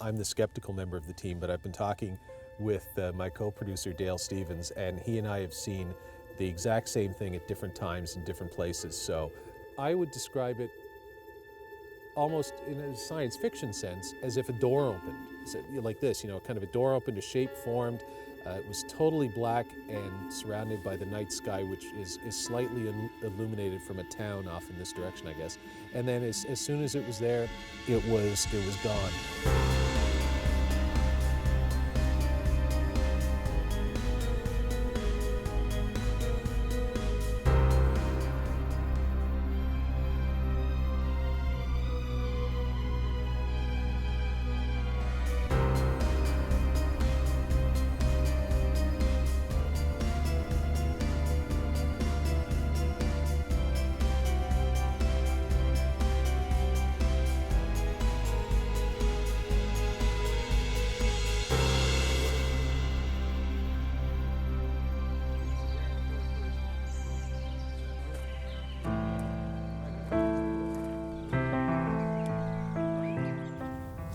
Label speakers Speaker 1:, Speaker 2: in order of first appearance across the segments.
Speaker 1: I'm the skeptical member of the team, but I've been talking with my co-producer Dale Stevens, and he and I have seen the exact same thing at different times in different places. So I would describe it almost in a science fiction sense as if a door opened. So, like this, kind of a door opened, a shape formed. It was totally black and surrounded by the night sky, which is slightly illuminated from a town off in this direction, I guess. And then as soon as it was there, it was gone.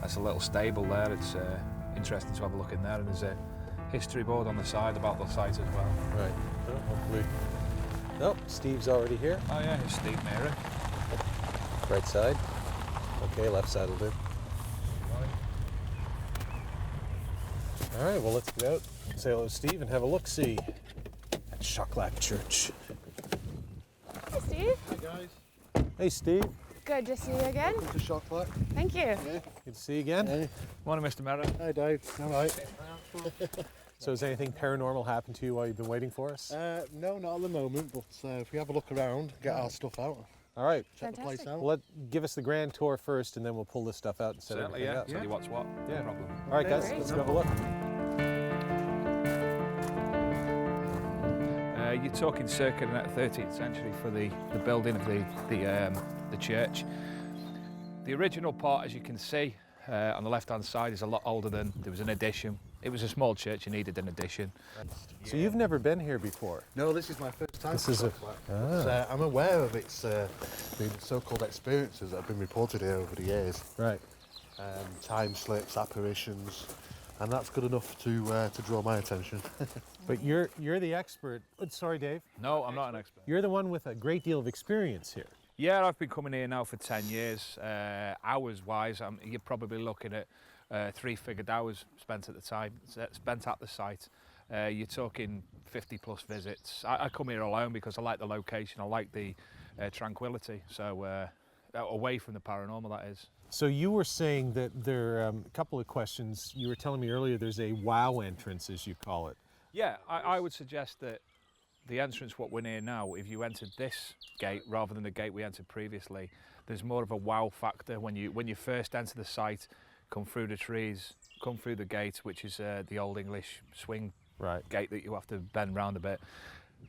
Speaker 2: That's a little stable there. It's interesting to have a look in there, and there's a history board on the side about the site as well.
Speaker 1: Right. Well, hopefully. Oh, Steve's already here.
Speaker 2: Oh yeah, here's Steve Mary.
Speaker 1: Right side. Okay, left side will do. All right, well, let's get out, say hello to Steve, and have a look-see at Shocklach Church.
Speaker 3: Hi, Steve.
Speaker 4: Hi, guys.
Speaker 1: Hey, Steve.
Speaker 3: Good to see you again.
Speaker 4: Welcome to Shocklach.
Speaker 3: Thank you.
Speaker 4: Yeah.
Speaker 1: Good to see you again.
Speaker 4: Hey.
Speaker 2: Morning, Mr. Merritt.
Speaker 4: Hi, Dave. All right.
Speaker 1: So has anything paranormal happened to you while you've been waiting for us?
Speaker 4: No, not at the moment, but if we have a look around, get our stuff out,
Speaker 1: All right.
Speaker 4: check the place out.
Speaker 1: Well, give us the grand tour first, and then we'll pull this stuff out and set
Speaker 2: Certainly,
Speaker 1: everything
Speaker 2: yeah.
Speaker 1: up.
Speaker 2: Tell you what's what.
Speaker 1: Yeah.
Speaker 2: No problem.
Speaker 1: All right, guys,
Speaker 3: Great.
Speaker 1: let's go have a look.
Speaker 2: You're talking circa the 13th century for the building of the church. The original part, as you can see, on the left-hand side is a lot older than there was an addition. It was a small church, you needed an addition.
Speaker 1: So you've never been here before?
Speaker 4: No, this is my first time.
Speaker 1: This
Speaker 4: to
Speaker 1: is a-
Speaker 4: Shocklach.
Speaker 1: Ah.
Speaker 4: But, I'm aware of its the so-called experiences that have been reported here over the years.
Speaker 1: Right.
Speaker 4: Time slips, apparitions, and that's good enough to draw my attention.
Speaker 1: But you're the expert. Sorry, Dave.
Speaker 2: No, I'm not an expert.
Speaker 1: You're the one with a great deal of experience here.
Speaker 2: Yeah, I've been coming here now for 10 years. Hours-wise, you're probably looking at 3-figured hours spent at the site. You're talking 50+ visits. I come here alone because I like the location, I like the tranquility. So away from the paranormal, that is.
Speaker 1: So you were saying that there a couple of questions. You were telling me earlier there's a wow entrance, as you call it.
Speaker 2: Yeah, I would suggest that the entrance, what we're near now, if you entered this gate rather than the gate we entered previously, there's more of a wow factor when you first enter the site, come through the trees, come through the gate, which is the old English swing gate that you have to bend round a bit.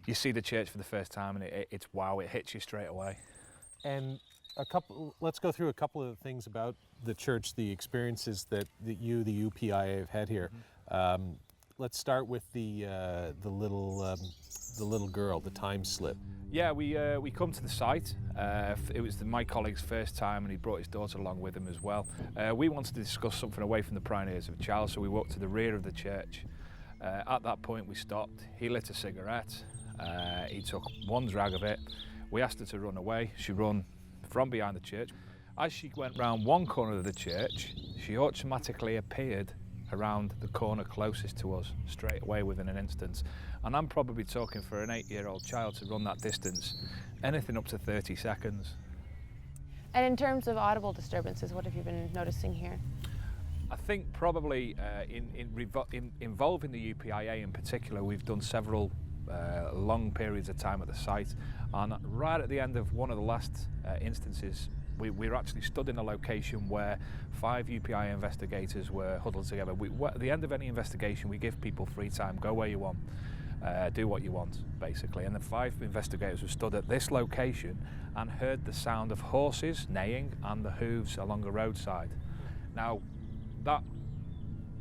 Speaker 2: You see the church for the first time, and it's wow, it hits you straight away.
Speaker 1: And let's go through a couple of things about the church, the experiences that you, the UPIA, have had here. Mm-hmm. Let's start with the little girl, the time slip.
Speaker 2: Yeah, we come to the site. It was my colleague's first time, and he brought his daughter along with him as well. We wanted to discuss something away from the pioneers of a child, so we walked to the rear of the church. At that point, we stopped. He lit a cigarette. He took one drag of it. We asked her to run away. She ran from behind the church. As she went round one corner of the church, she automatically appeared around the corner closest to us straight away within an instant. And I'm probably talking for an 8-year-old child to run that distance, anything up to 30 seconds.
Speaker 3: And in terms of audible disturbances, what have you been noticing here?
Speaker 2: I think probably involving the UPIA in particular, we've done several long periods of time at the site, and right at the end of one of the last instances, we were actually stood in a location where 5 UPI investigators were huddled together. At the end of any investigation, we give people free time, go where you want, do what you want, basically. And the 5 investigators were stood at this location and heard the sound of horses neighing and the hooves along the roadside. Now, that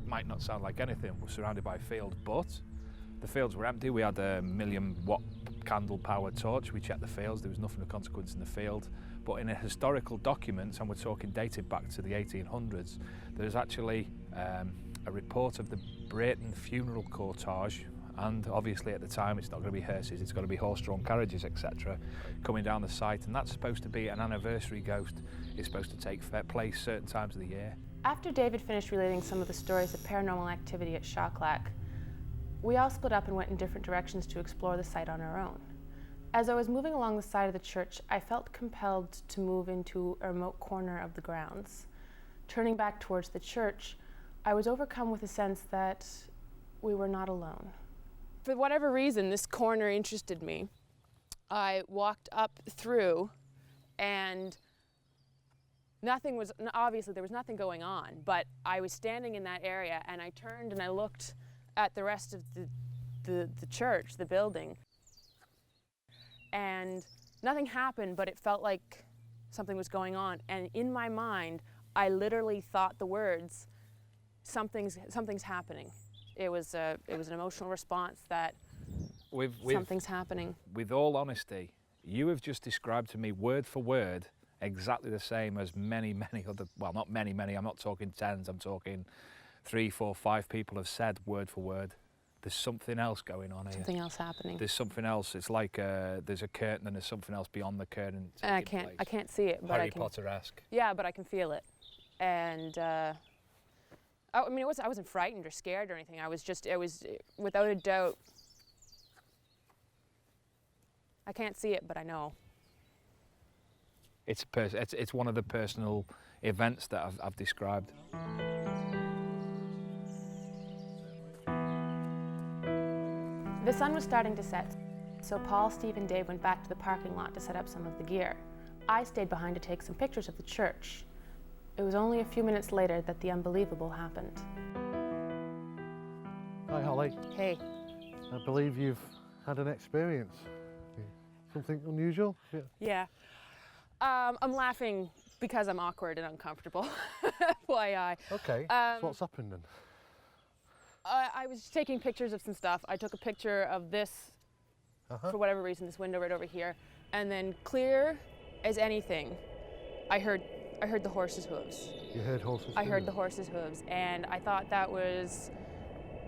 Speaker 2: might not sound like anything. We're surrounded by a field, but the fields were empty. We had a 1,000,000-watt candle-powered torch. We checked the fields, there was nothing of consequence in the field. But in a historical document, and we're talking dated back to the 1800s, there's actually a report of the Brayton funeral cortege, and obviously at the time it's not going to be hearses, it's got to be horse-drawn carriages, etc., coming down the site, and that's supposed to be an anniversary ghost. It's supposed to take place certain times of the year.
Speaker 3: After David finished relating some of the stories of paranormal activity at Shocklach, we all split up and went in different directions to explore the site on our own. As I was moving along the side of the church, I felt compelled to move into a remote corner of the grounds. Turning back towards the church, I was overcome with a sense that we were not alone. For whatever reason, this corner interested me. I walked up through, and obviously there was nothing going on, but I was standing in that area, and I turned and I looked at the rest of the church, the building, and nothing happened, but it felt like something was going on. And in my mind, I literally thought the words, something's happening. It was an emotional response that something's happening.
Speaker 2: With all honesty, you have just described to me word for word exactly the same as many other, well, not many, I'm not talking tens, I'm talking 3, 4, 5 people have said word for word. There's something else going on here.
Speaker 3: Something else happening.
Speaker 2: There's something else. It's like there's a curtain and there's something else beyond the curtain.
Speaker 3: I can't see it, but
Speaker 2: Harry Potter-esque.
Speaker 3: Yeah, but I can feel it. And I mean, I wasn't frightened or scared or anything. I was without a doubt. I can't see it, but I know.
Speaker 2: It's one of the personal events that I've described.
Speaker 3: The sun was starting to set, so Paul, Steve, and Dave went back to the parking lot to set up some of the gear. I stayed behind to take some pictures of the church. It was only a few minutes later that the unbelievable happened.
Speaker 4: Hi, Holly.
Speaker 3: Hey.
Speaker 4: I believe you've had an experience. Something unusual?
Speaker 3: Yeah. I'm laughing because I'm awkward and uncomfortable. FYI.
Speaker 4: Okay, so what's happened then?
Speaker 3: I was taking pictures of some stuff. I took a picture of this, for whatever reason, this window right over here, and then clear as anything, I heard the horse's hooves.
Speaker 4: You heard horses' hooves?
Speaker 3: I heard the horse's hooves, and I thought that was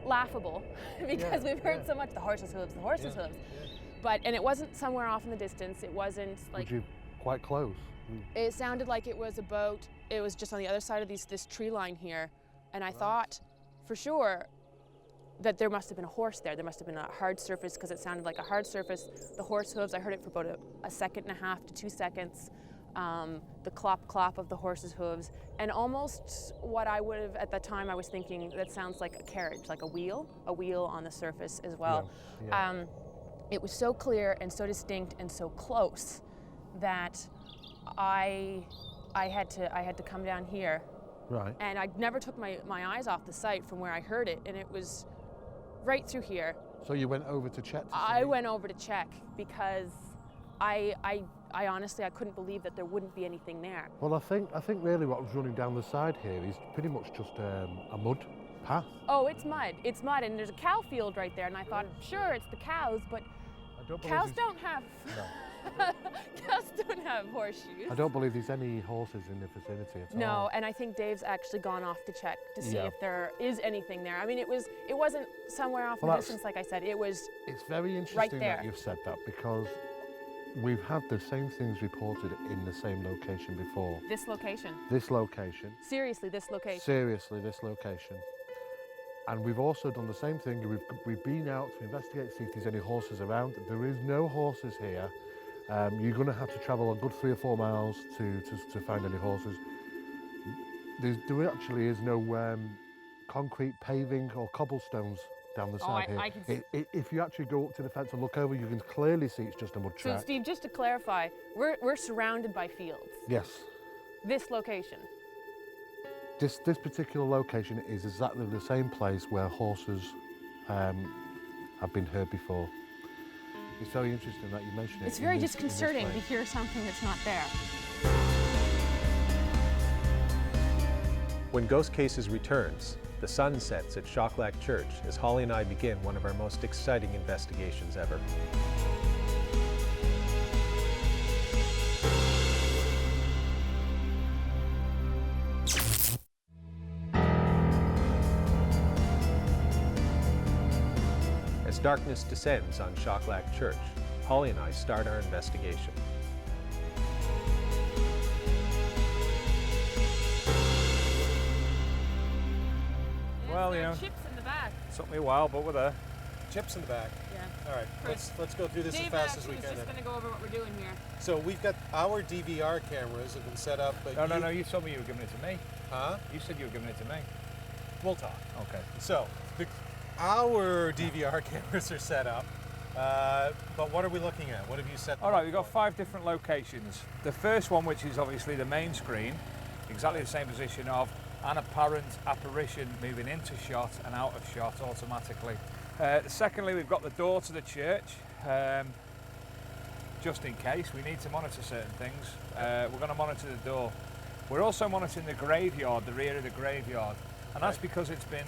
Speaker 3: laughable because we've heard so much, the horse's hooves, the horse's hooves. Yeah. And it wasn't somewhere off in the distance. It wasn't like...
Speaker 4: Were you quite close?
Speaker 3: It sounded like it was just on the other side of this tree line here, and I thought for sure that there must have been a horse there. There must have been a hard surface because it sounded like a hard surface. The horse hooves, I heard it for about a second and a half to 2 seconds. The clop of the horse's hooves, and almost what I would have, at the time I was thinking, that sounds like a carriage, like a wheel on the surface as well. Yeah. Yeah. It was so clear and so distinct and so close that I had to come down here.
Speaker 4: Right.
Speaker 3: And I never took my eyes off the site from where I heard it, and it was right through here.
Speaker 4: So you went over to check?
Speaker 3: I went over to check because I honestly, I couldn't believe that there wouldn't be anything there.
Speaker 4: Well, I think really what was running down the side here is pretty much just a mud path.
Speaker 3: Oh, it's mud, and there's a cow field right there, and I thought, sure, it's the cows, but cows don't have... No. Cows don't have horseshoes.
Speaker 4: I don't believe there's any horses in the vicinity at all.
Speaker 3: No, and I think Dave's actually gone off to check to see if there is anything there. I mean, it wasn't somewhere off in the distance, like I said. It's
Speaker 4: very interesting
Speaker 3: right there.
Speaker 4: that you've said that, because we've had the same things reported in the same location before.
Speaker 3: This location?
Speaker 4: This location.
Speaker 3: Seriously, this location?
Speaker 4: Seriously, this location. And we've also done the same thing. We've been out to investigate, see if there's any horses around. There is no horses here. You're going to have to travel a good 3 or 4 miles to find any horses. There actually is no concrete paving or cobblestones down the side here. If you actually go up to the fence and look over, you can clearly see it's just a mud track.
Speaker 3: So Steve, just to clarify, we're surrounded by fields.
Speaker 4: Yes.
Speaker 3: This location?
Speaker 4: This particular location is exactly the same place where horses have been heard before. It's very interesting that you mentioned it.
Speaker 3: It's very disconcerting to hear something that's not there.
Speaker 1: When Ghost Cases returns, the sun sets at Shocklach Church as Holly and I begin one of our most exciting investigations ever. darkness descends on Shocklach Church, Holly and I start our investigation.
Speaker 2: Well, you know,
Speaker 3: chips in the back.
Speaker 2: took me a while, but we're there.
Speaker 1: Chips in the back.
Speaker 3: Yeah.
Speaker 1: All right, let's go through this
Speaker 3: Dave
Speaker 1: as fast as we
Speaker 3: was
Speaker 1: can.
Speaker 3: just going to go over what we're doing here.
Speaker 1: So we've got our DVR cameras have been set up, but
Speaker 2: No, you told me you were giving it to me.
Speaker 1: Huh?
Speaker 2: You said you were giving it to me.
Speaker 1: We'll talk.
Speaker 2: Okay.
Speaker 1: So our DVR cameras are set up, but what are we looking at? What have you set?
Speaker 2: All right, we've got 5 different locations. The first one, which is obviously the main screen, exactly the same position of an apparent apparition moving into shot and out of shot automatically. Secondly, we've got the door to the church, just in case we need to monitor certain things. We're going to monitor the door. We're also monitoring the graveyard, the rear of the graveyard, and that's because it's been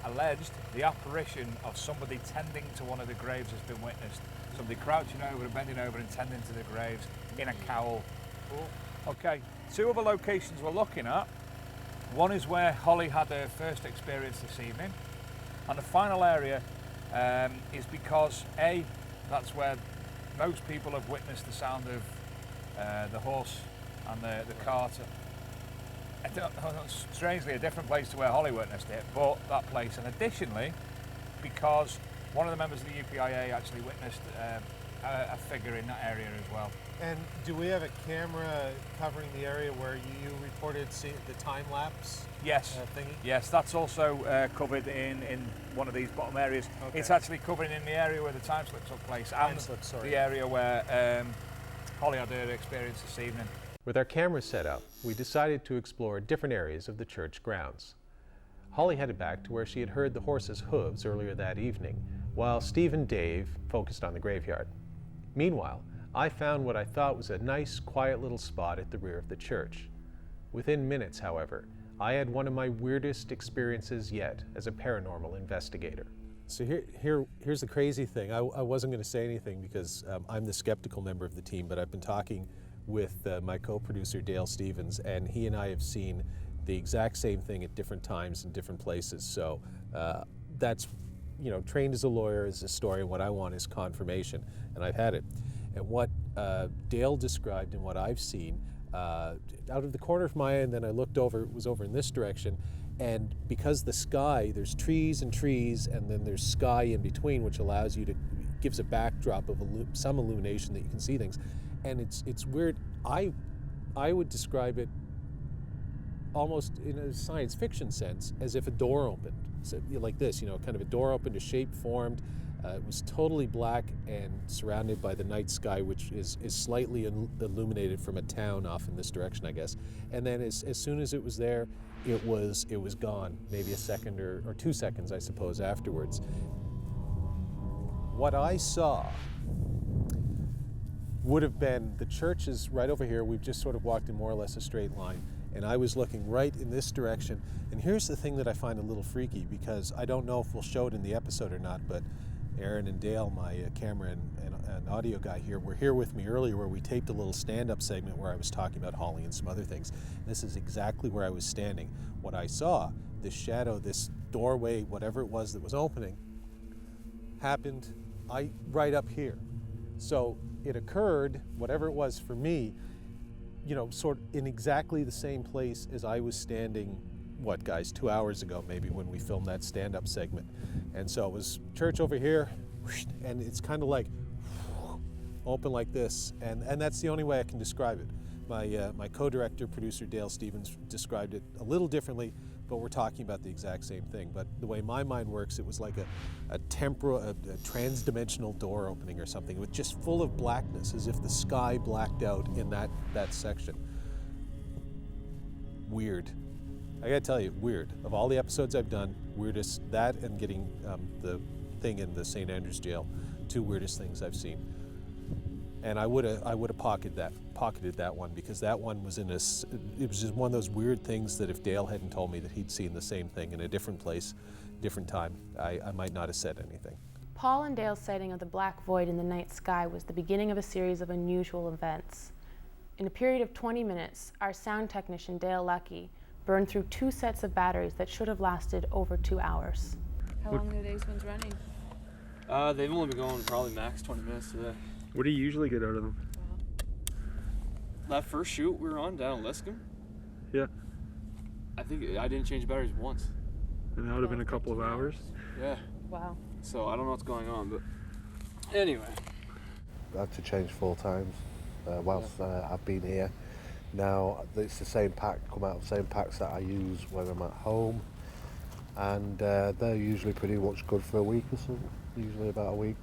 Speaker 2: alleged the apparition of somebody tending to one of the graves has been witnessed. Somebody crouching over and bending over and tending to the graves in a cowl.
Speaker 1: Cool.
Speaker 2: Okay, 2 other locations we're looking at. One is where Holly had her first experience this evening, and the final area is because that's where most people have witnessed the sound of the horse and the cart. Strangely, a different place to where Holly witnessed it, but that place. And additionally, because one of the members of the UPIA actually witnessed a figure in that area as well.
Speaker 1: And do we have a camera covering the area where you reported the time lapse?
Speaker 2: Yes.
Speaker 1: Thingy?
Speaker 2: Yes, that's also covered in one of these bottom areas.
Speaker 1: Okay.
Speaker 2: It's actually covering in the area where the time slip took place and
Speaker 1: sorry.
Speaker 2: the area where Holly had her experience this evening.
Speaker 1: With our cameras set up, we decided to explore different areas of the church grounds. Holly headed back to where she had heard the horse's hooves earlier that evening, while Steve and Dave focused on the graveyard. Meanwhile, I found what I thought was a nice, quiet little spot at the rear of the church. Within minutes, however, I had one of my weirdest experiences yet as a paranormal investigator. So here's the crazy thing. I wasn't going to say anything because I'm the skeptical member of the team, but I've been talking with my co-producer Dale Stevens, and he and I have seen the exact same thing at different times in different places. So that's, trained as a lawyer, as a historian, what I want is confirmation, and I've had it. And what Dale described and what I've seen, out of the corner of my eye, and then I looked over, it was over in this direction, and because the sky, there's trees, and then there's sky in between, which allows you to, gives a backdrop of some illumination that you can see things. And it's weird. I would describe it almost in a science fiction sense as if a door opened. So, like this, kind of a door opened, a shape formed. It was totally black and surrounded by the night sky, which is slightly illuminated from a town off in this direction, I guess. And then as soon as it was there, it was gone, maybe a second or 2 seconds, I suppose, afterwards. What I saw would have been, the church is right over here. We've just sort of walked in more or less a straight line, and I was looking right in this direction. And here's the thing that I find a little freaky, because I don't know if we'll show it in the episode or not, but Aaron and Dale, my camera and audio guy here, were here with me earlier where we taped a little stand-up segment where I was talking about Holly and some other things. This is exactly where I was standing. What I saw, this shadow, this doorway, whatever it was that was opening, happened right up here. So it occurred, whatever it was for me, sort of in exactly the same place as I was standing, 2 hours ago maybe, when we filmed that stand-up segment. And so it was church over here, and it's kind of like open like this, and that's the only way I can describe it. My co-director, producer Dale Stevens described it a little differently, but we're talking about the exact same thing. But the way my mind works, it was like a trans-dimensional door opening or something, with just full of blackness, as if the sky blacked out in that section. Weird. I gotta tell you, weird. Of all the episodes I've done, weirdest, that and getting the thing in the St. Andrews jail, 2 weirdest things I've seen. And I would have pocketed that one, because that one was it was just one of those weird things that if Dale hadn't told me that he'd seen the same thing in a different place, different time, I might not have said anything.
Speaker 3: Paul and Dale's sighting of the black void in the night sky was the beginning of a series of unusual events. In a period of 20 minutes, our sound technician, Dale Lucky, burned through 2 sets of batteries that should have lasted over 2 hours. How long are these ones running?
Speaker 5: They've only been going probably max 20 minutes today.
Speaker 6: What do you usually get out of them?
Speaker 5: That first shoot we were on down in Liscombe,
Speaker 6: Yeah.
Speaker 5: I think I didn't change batteries once.
Speaker 6: And that would have been a couple of hours.
Speaker 5: Yeah.
Speaker 3: Wow.
Speaker 5: So I don't know what's going on, but anyway.
Speaker 4: I had to change 4 times whilst I've been here. Now it's the same pack, come out of the same packs that I use when I'm at home, and they're usually pretty much good for a week or so, usually about a week.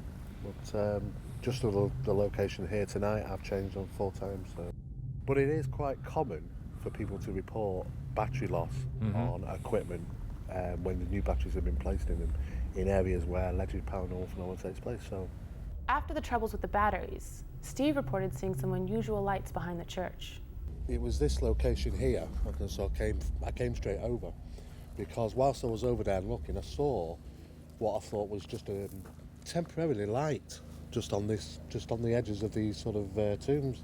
Speaker 4: But just the location here tonight, I've changed them 4 times. So. But it is quite common for people to report battery loss on equipment when the new batteries have been placed in them in areas where alleged paranormal phenomena takes place. So.
Speaker 3: After the troubles with the batteries, Steve reported seeing some unusual lights behind the church.
Speaker 4: It was this location here, and so I came straight over, because whilst I was over there looking, I saw what I thought was just a temporarily light just on the edges of these sort of tombs,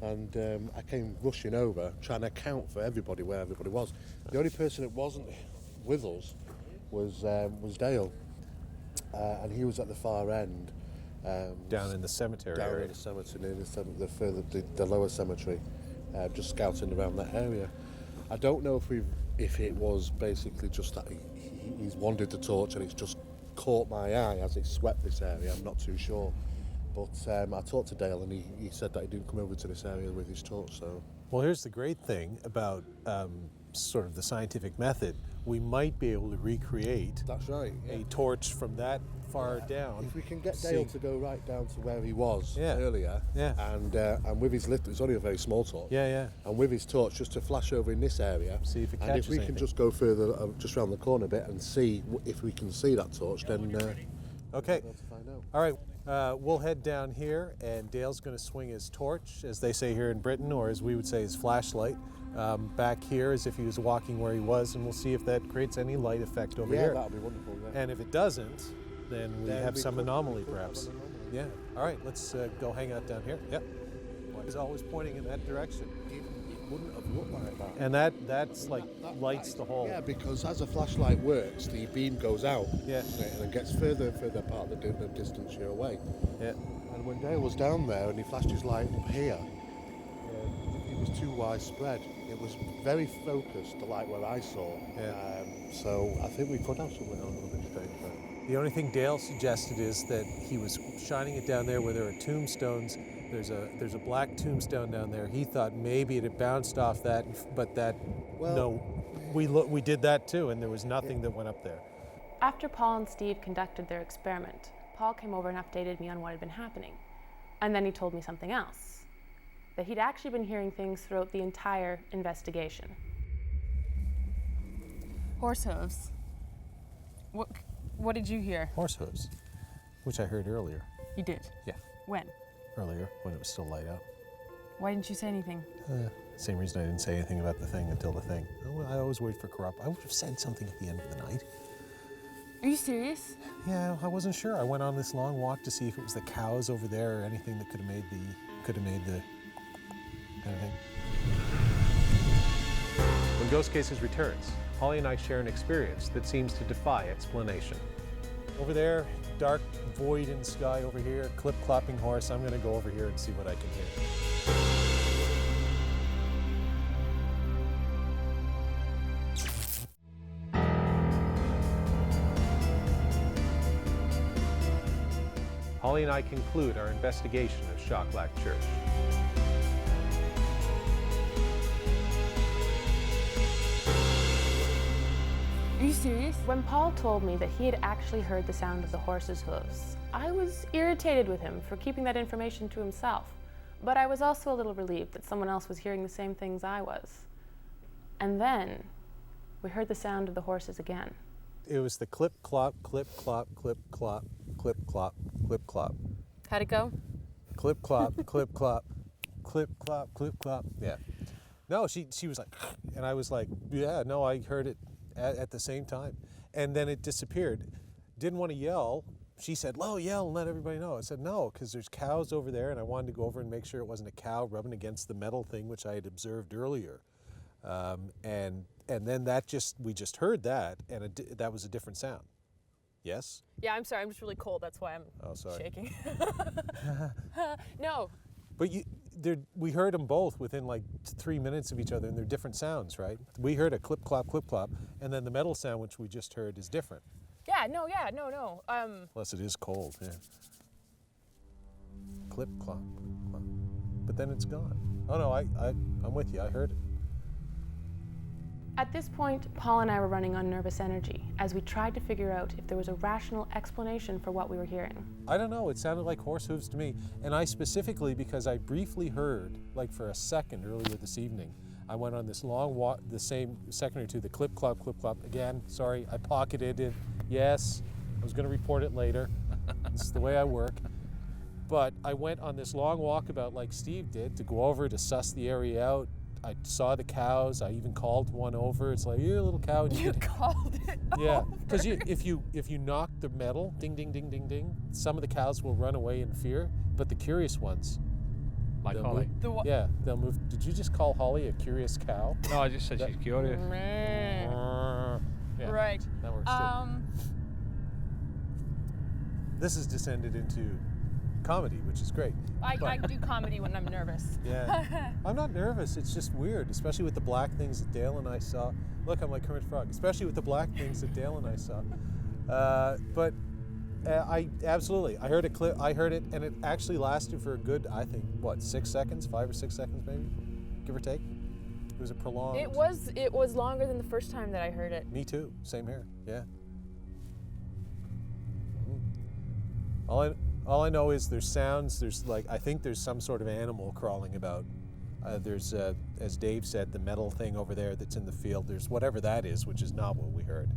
Speaker 4: and I came rushing over, trying to account for everybody where everybody was. The only person that wasn't with us was Dale, and he was at the far end.
Speaker 1: Down in the cemetery
Speaker 4: down
Speaker 1: area.
Speaker 4: in the cemetery, near the lower cemetery, just scouting around that area. I don't know if it was basically just that he's wandered the torch and it's just caught my eye as it swept this area. I'm not too sure, but I talked to Dale and he said that he didn't come over to this area with his torch. So,
Speaker 1: Well, here's the great thing about sort of the scientific method. We might be able to recreate
Speaker 4: that's right.
Speaker 1: a torch from that far down.
Speaker 4: If we can get Dale to go right down to where he was earlier, and with his it's only a very small torch.
Speaker 1: Yeah.
Speaker 4: And with his torch, just to flash over in this area,
Speaker 1: See if it
Speaker 4: and
Speaker 1: catches
Speaker 4: if we
Speaker 1: anything.
Speaker 4: can just go further, just round the corner a bit, and see if we can see that torch, then
Speaker 1: Okay.
Speaker 4: we'll have to find out.
Speaker 1: All right. We'll head down here, and Dale's going to swing his torch, as they say here in Britain, or as we would say, his flashlight, back here as if he was walking where he was, and we'll see if that creates any light effect over here.
Speaker 4: Yeah, that'll be wonderful. Yeah.
Speaker 1: And if it doesn't, then we
Speaker 4: Then
Speaker 1: have
Speaker 4: we
Speaker 1: some
Speaker 4: could
Speaker 1: anomaly,
Speaker 4: have
Speaker 1: perhaps.
Speaker 4: an anomaly.
Speaker 1: Yeah. All right. Let's go hang out down here. Yep. He's always pointing in that direction,
Speaker 4: It wouldn't have looked like that.
Speaker 1: and that's like lights the whole.
Speaker 4: Yeah, because as a flashlight works, the beam goes out.
Speaker 1: Yeah.
Speaker 4: And it gets further and further apart the distance you're away.
Speaker 1: Yeah.
Speaker 4: And when Dale was down there and he flashed his light up here, it was too widespread. It was very focused, the light where I saw.
Speaker 1: Yeah.
Speaker 4: So I think we could have something on a little bit strange there.
Speaker 1: The only thing Dale suggested is that he was shining it down there where there are tombstones. There's a black tombstone down there. He thought maybe it had bounced off that, but no, we did that too, and there was nothing that went up there.
Speaker 3: After Paul and Steve conducted their experiment, Paul came over and updated me on what had been happening. And then he told me something else, that he'd actually been hearing things throughout the entire investigation. Horse hooves. What did you hear?
Speaker 1: Horse hooves, which I heard earlier.
Speaker 3: You did?
Speaker 1: Yeah,
Speaker 3: When?
Speaker 1: earlier when it was still light out.
Speaker 3: Why didn't you say anything?
Speaker 1: Same reason I didn't say anything about the thing until the thing. I always wait for corrupt. I would have said something at the end of the night.
Speaker 3: Are you serious?
Speaker 1: Yeah, I wasn't sure. I went on this long walk to see if it was the cows over there or anything that could have made the anything. When Ghost Cases returns, Holly and I share an experience that seems to defy explanation. Over there, dark void in the sky over here, clip-clopping horse. I'm going to go over here and see what I can hear. Holly and I conclude our investigation of Shocklach Church.
Speaker 3: Are you serious? When Paul told me that he had actually heard the sound of the horse's hooves, I was irritated with him for keeping that information to himself. But I was also a little relieved that someone else was hearing the same things I was. And then we heard the sound of the horses again.
Speaker 1: It was the clip-clop, clip-clop, clip-clop, clip-clop, clip-clop.
Speaker 3: How'd it go?
Speaker 1: Clip-clop, clip-clop, clip-clop, clip-clop. Yeah. No, she was like, and I was like, yeah, no, I heard it at the same time. And then it disappeared. Didn't want to yell. She said, "Lo, yell and let everybody know." I said, no, because there's cows over there, and I wanted to go over and make sure it wasn't a cow rubbing against the metal thing, which I had observed earlier. And then we just heard that, and that was a different sound. Yes?
Speaker 3: Yeah, I'm sorry. I'm just really cold. That's why I'm shaking. No.
Speaker 1: But we heard them both within like 3 minutes of each other, and they're different sounds, right? We heard a clip, clop, and then the metal sound, which we just heard, is different.
Speaker 3: Yeah, no.
Speaker 1: Plus it is cold, yeah. Clip, clop, clop. But then it's gone. Oh no, I'm with you, I heard it.
Speaker 3: At this point, Paul and I were running on nervous energy as we tried to figure out if there was a rational explanation for what we were hearing.
Speaker 1: I don't know, it sounded like horse hooves to me. And I specifically, because I briefly heard, like for a second earlier this evening, I went on this long walk, the same second or two, the clip, clop. Again, sorry, I pocketed it. Yes, I was gonna report it later. This is the way I work. But I went on this long walkabout like Steve did to go over to suss the area out. I saw the cows. I even called one over. It's like, you're a little cow.
Speaker 3: You called it
Speaker 1: Yeah,
Speaker 3: over?
Speaker 1: because if you knock the metal, ding, ding, ding, ding, ding, some of the cows will run away in fear, but the curious ones,
Speaker 2: Like Holly.
Speaker 1: yeah, they'll move. Did you just call Holly a curious cow?
Speaker 2: No, I just said she's curious.
Speaker 1: Yeah,
Speaker 3: Right.
Speaker 1: that works too. This has descended into comedy, which is great.
Speaker 3: I do comedy when I'm nervous.
Speaker 1: Yeah. I'm not nervous. It's just weird, especially with the black things that Dale and I saw. Look, I'm like Kermit Frog. Especially with the black things that Dale and I saw. But I absolutely. I heard a clip. I heard it, and it actually lasted for a good, I think, what, 6 seconds, 5 or 6 seconds, maybe, give or take. It was a prolonged.
Speaker 3: It was longer than the first time that I heard it.
Speaker 1: Me too. Same here. Yeah. All I know is there's sounds. There's I think there's some sort of animal crawling about. There's, as Dave said, the metal thing over there that's in the field. There's whatever that is, which is not what we heard.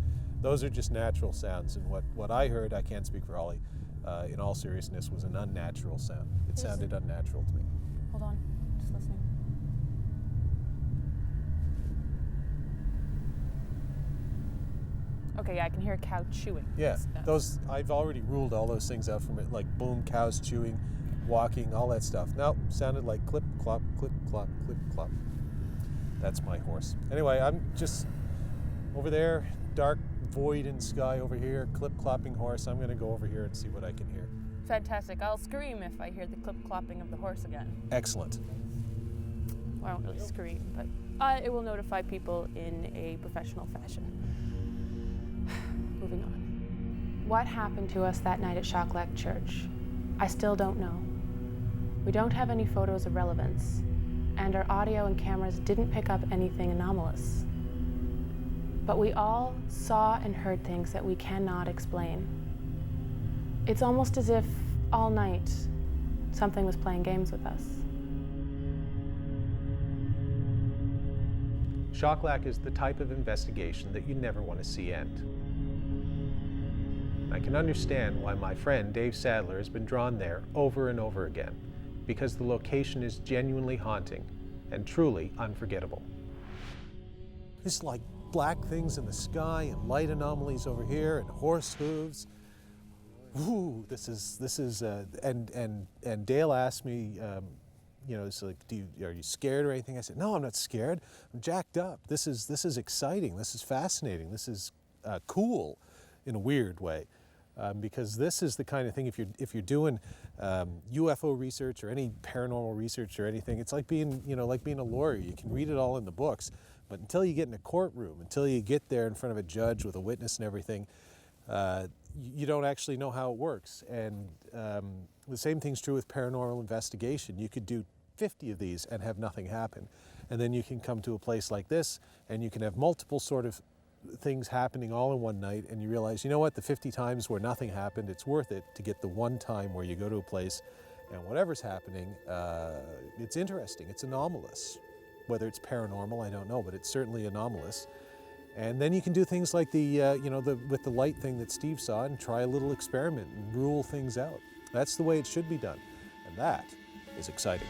Speaker 1: Those are just natural sounds, and what I heard, I can't speak for Holly, in all seriousness, was an unnatural sound. It sounded unnatural to me.
Speaker 3: Hold on, just listening. Okay, yeah, I can hear a cow chewing.
Speaker 1: Yeah, I've already ruled all those things out from it, like boom, cows chewing, walking, all that stuff. Nope, sounded like clip, clop, clip, clop, clip, clop. That's my horse. Anyway, I'm just over there, dark void in sky over here, clip clopping horse. I'm gonna go over here and see what I can hear.
Speaker 3: Fantastic. I'll scream if I hear the clip clopping of the horse again.
Speaker 1: Excellent.
Speaker 3: Well, I won't really scream, but it will notify people in a professional fashion. Moving on. What happened to us that night at Shocklach Church? I still don't know. We don't have any photos of relevance, and our audio and cameras didn't pick up anything anomalous. But we all saw and heard things that we cannot explain. It's almost as if all night something was playing games with us.
Speaker 1: Shocklach is the type of investigation that you never want to see end. I can understand why my friend Dave Sadler has been drawn there over and over again, because the location is genuinely haunting and truly unforgettable. It's like black things in the sky and light anomalies over here and horse hooves. Ooh, this is and Dale asked me, it's like, are you scared or anything? I said, no, I'm not scared. I'm jacked up. This is exciting. This is fascinating. This is cool in a weird way. Because this is the kind of thing, if you're doing UFO research or any paranormal research or anything, it's like being a lawyer. You can read it all in the books, but until you get in a courtroom, until you get there in front of a judge with a witness and everything, you don't actually know how it works. And the same thing's true with paranormal investigation. You could do 50 of these and have nothing happen. And then you can come to a place like this and you can have multiple sort of things happening all in one night, and you realize, you know what, the 50 times where nothing happened, it's worth it to get the one time where you go to a place and whatever's happening, it's interesting, it's anomalous. Whether it's paranormal, I don't know, but it's certainly anomalous. And then you can do things like with the light thing that Steve saw and try a little experiment and rule things out. That's the way it should be done, and that is exciting.